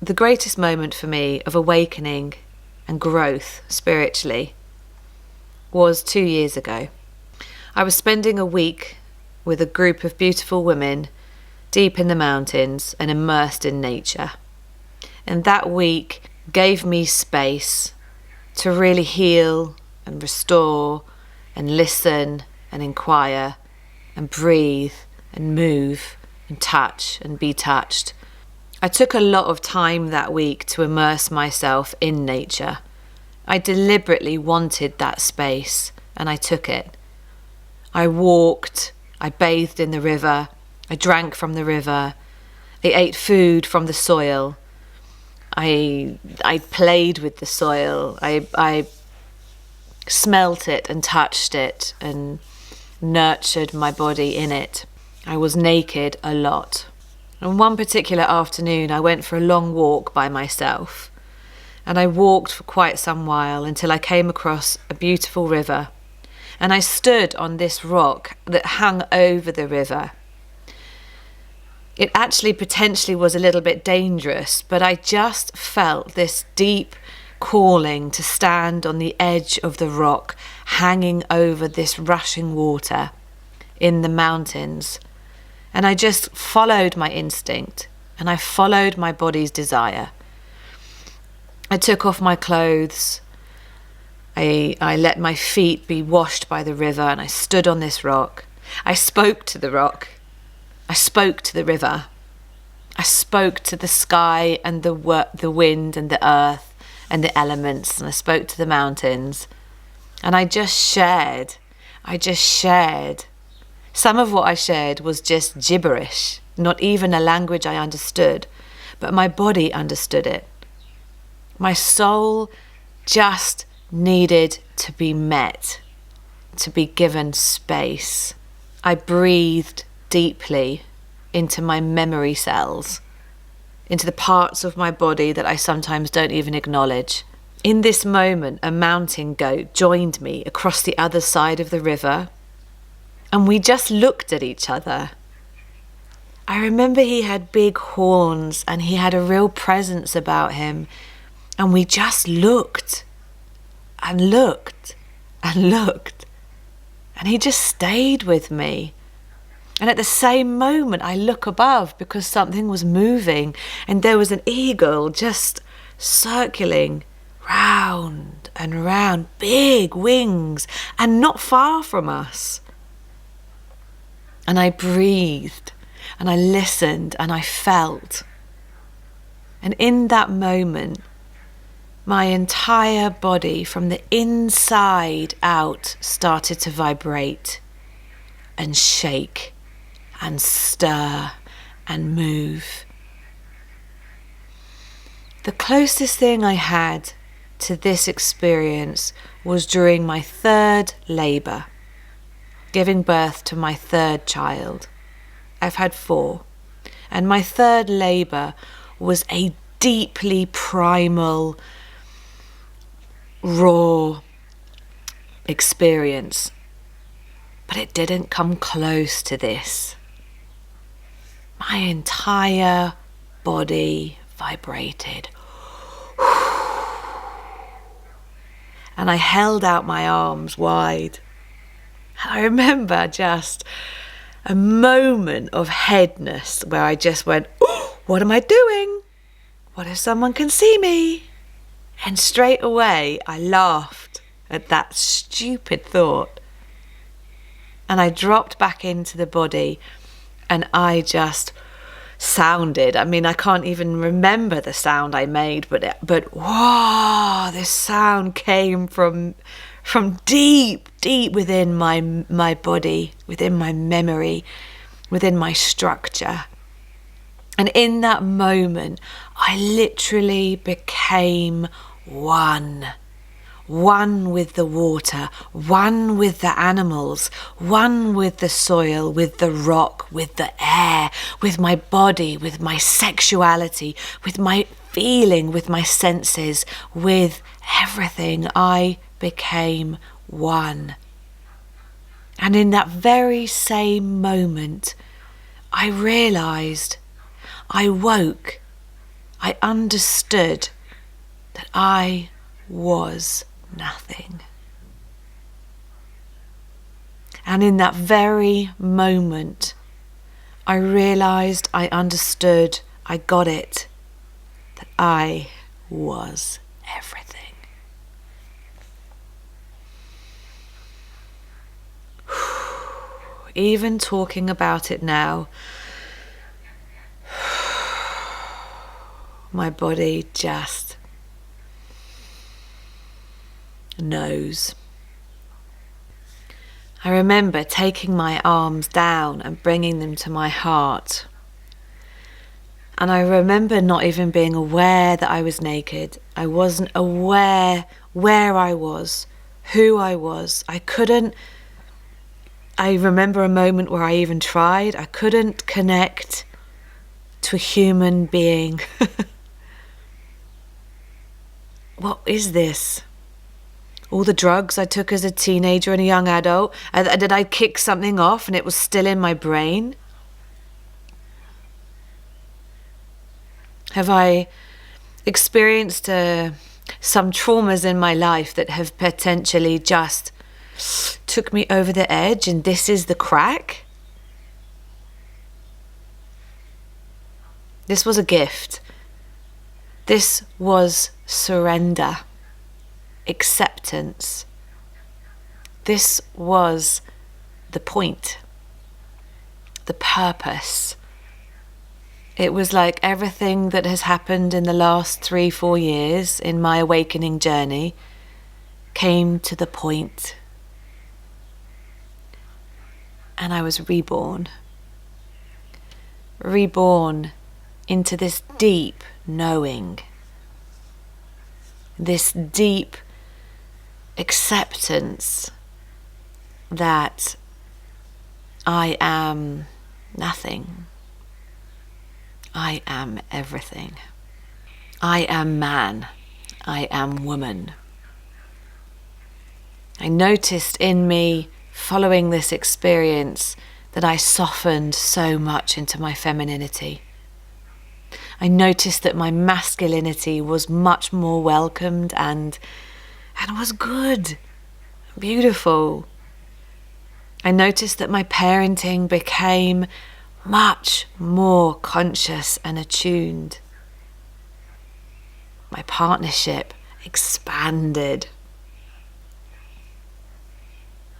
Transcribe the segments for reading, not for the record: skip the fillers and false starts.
the greatest moment for me of awakening and growth spiritually was 2 years ago. I was spending a week with a group of beautiful women deep in the mountains and immersed in nature. And that week gave me space to really heal and restore and listen and inquire and breathe and move and touch and be touched. I took a lot of time that week to immerse myself in nature. I deliberately wanted that space, and I took it. I walked, I bathed in the river, I drank from the river, I ate food from the soil, I played with the soil, I smelt it and touched it and nurtured my body in it. I was naked a lot. And one particular afternoon I went for a long walk by myself, and I walked for quite some while until I came across a beautiful river, and I stood on this rock that hung over the river. It actually potentially was a little bit dangerous, but I just felt this deep calling to stand on the edge of the rock hanging over this rushing water in the mountains. And I just followed my instinct, and I followed my body's desire. I took off my clothes. I let my feet be washed by the river, and I stood on this rock. I spoke to the rock. I spoke to the river. I spoke to the sky and the wind and the earth and the elements, and I spoke to the mountains. And I just shared. Some of what I shared was just gibberish, not even a language I understood, but my body understood it. My soul just needed to be met, to be given space. I breathed deeply into my memory cells, into the parts of my body that I sometimes don't even acknowledge. In this moment, a mountain goat joined me across the other side of the river, and we just looked at each other. I remember he had big horns and he had a real presence about him, and we just looked and looked and looked, and he just stayed with me. And at the same moment I look above because something was moving, and there was an eagle just circling round and round, big wings, and not far from us. And I breathed, and I listened, and I felt. And in that moment, my entire body from the inside out started to vibrate and shake and stir and move. The closest thing I had to this experience was during my third labour, giving birth to my third child. I've had 4. And my third labour was a deeply primal, raw experience. But it didn't come close to this. My entire body vibrated. And I held out my arms wide. I remember just a moment of headness where I just went, oh, what am I doing? What if someone can see me? And straight away I laughed at that stupid thought. And I dropped back into the body, and I just sounded. I mean, I can't even remember the sound I made, but wow, this sound came from deep within my body, within my memory, within my structure. And in that moment, I literally became one with the water, one with the animals, one with the soil, with the rock, with the air, with my body, with my sexuality, with my feeling, with my senses, with everything. I became one. And in that very same moment, I realized, I woke. I understood that I was nothing. And in that very moment, I realized, I understood, I got it, that I was everything. Even talking about it now, my body just knows. I remember taking my arms down and bringing them to my heart. And I remember not even being aware that I was naked. I wasn't aware where I was, who I was. I remember a moment where I even tried. I couldn't connect to a human being. What is this? All the drugs I took as a teenager and a young adult? Did I kick something off and it was still in my brain? Have I experienced some traumas in my life that have potentially just took me over the edge, and this is the crack? This was a gift. This was surrender, acceptance. This was the point, the purpose. It was like everything that has happened in the last 3-4 years in my awakening journey came to the point. And I was reborn into this deep knowing, this deep acceptance that I am nothing. I am everything. I am man. I am woman. I noticed in me, following this experience, that I softened so much into my femininity. I noticed that my masculinity was much more welcomed and was good, beautiful. I noticed that my parenting became much more conscious and attuned. My partnership expanded.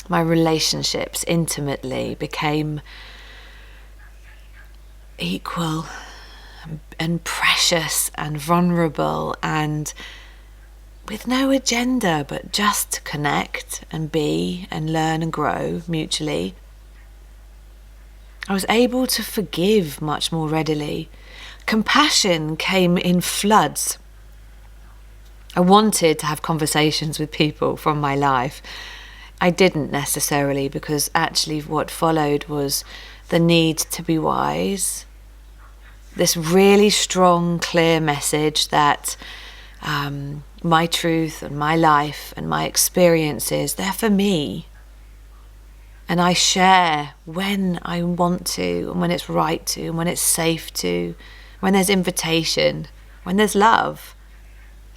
My relationships intimately became equal and precious and vulnerable and with no agenda, but just to connect and be and learn and grow mutually. I was able to forgive much more readily. Compassion came in floods. I wanted to have conversations with people from my life. I didn't necessarily, because actually what followed was the need to be wise. This really strong, clear message that my truth and my life and my experiences, they're for me. And I share when I want to, and when it's right to, and when it's safe to, when there's invitation, when there's love,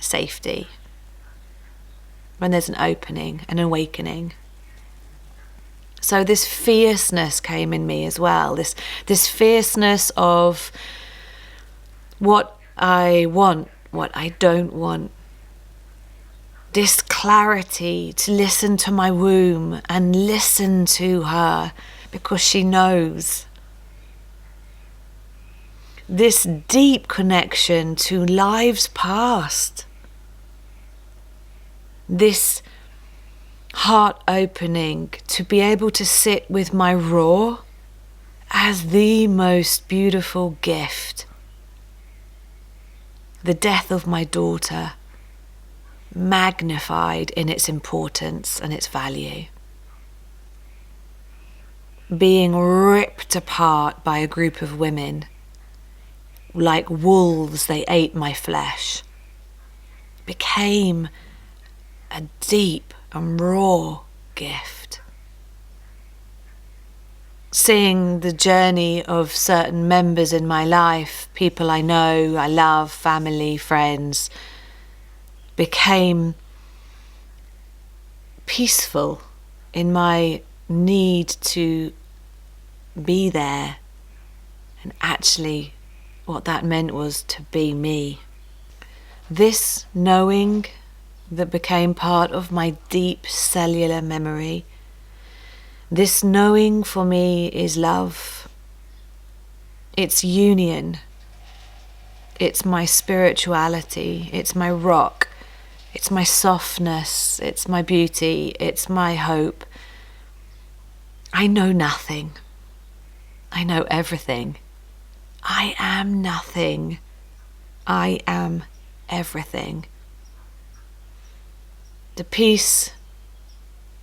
safety, when there's an opening, an awakening. So this fierceness came in me as well, this fierceness of what I want, what I don't want. This clarity to listen to my womb and listen to her because she knows. This deep connection to lives past. This heart opening to be able to sit with my raw as the most beautiful gift. The death of my daughter, magnified in its importance and its value. Being ripped apart by a group of women. Like wolves, they ate my flesh. Became a deep and raw gift. seeing the journey of certain members in my life, people I know, I love, family, friends, became peaceful in my need to be there. And actually, what that meant was to be me. This knowing that became part of my deep cellular memory. This knowing for me is love. It's union. It's my spirituality. It's my rock. It's my softness. It's my beauty. It's my hope. I know nothing. I know everything. I am nothing. I am everything. The peace,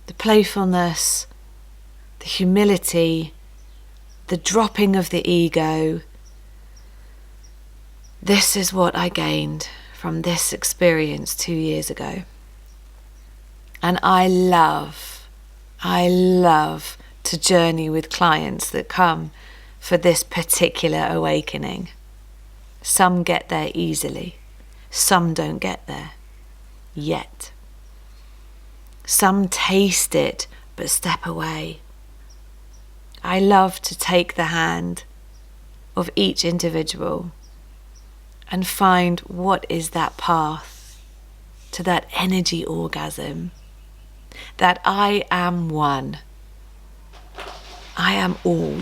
the playfulness, the humility, the dropping of the ego. This is what I gained from this experience 2 years ago. And I love to journey with clients that come for this particular awakening. Some get there easily. Some don't get there yet. Some taste it but step away. I love to take the hand of each individual and find what is that path to that energy orgasm, that I am one. I am all.